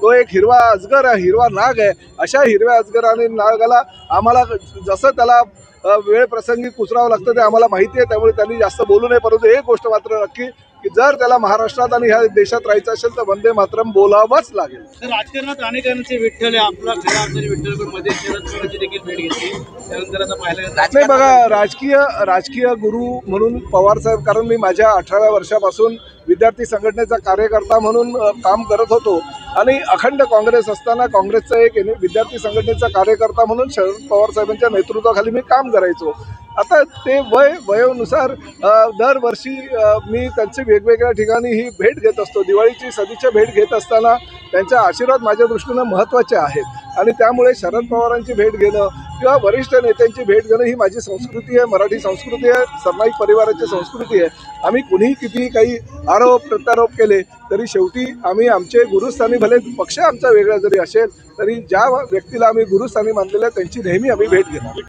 तो एक हिरवा अजगर आहे, हिरवा नाग आहे. अशा हिरव्या अजगर आणि नागाला आम्हाला जसं त्याला वेळ प्रसंगी कुचरावं लागतं ते आम्हाला माहिती आहे. त्यामुळे त्यांनी जास्त बोलू नये. परंतु एक गोष्ट मात्र नक्की की जर त्याला महाराष्ट्रात आणि ह्या देशात राहायचं असेल तर वंदे मातरम बोलावंच लागेल. राजकारणात अनेकांचे विठ्ठल आहे, आपला खरा अर्थाने विठ्ठल मध्ये शरद पवारांची देखील भेट घेतली. त्यानंतर आता पाहिलं नाही बघा, राजकीय गुरु म्हणून पवार साहेब, कारण मी माझ्या 18व्या वर्षापासून विद्यार्थी संघटनेचा कार्यकर्ता म्हणून काम करत होतो आणि अखंड काँग्रेस असताना काँग्रेसचा एक विद्यार्थी संघटनेचा कार्यकर्ता म्हणून शरद पवार साहेबांच्या नेतृत्वाखाली मी काम करायचो. आता ते वयानुसार दरवर्षी मी त्यांची वेगवेगळ्या ठिकाणी ही भेट घेत असतो. दिवाळीची सदिच्छा भेट घेत असताना त्यांचा आशीर्वाद माझ्या दृष्टीनं महत्त्वाचे आहेत आणि त्यामुळे शरद पवारांची भेट घेणं किंवा वरिष्ठ नेत्यांची भेट घेणं ही माझी संस्कृती आहे, मराठी संस्कृती आहे, सरनाईक परिवाराची संस्कृती आहे. आम्ही कुणीही कितीही काही आरोप प्रत्यारोप केले तरी शेवटी आम्ही आमचे गुरुस्थानी, भले पक्ष आमचा वेगळा जरी असेल तरी ज्या व्यक्तीला आम्ही गुरुस्थानी मानलेलं त्यांची नेहमी आम्ही भेट घेतो.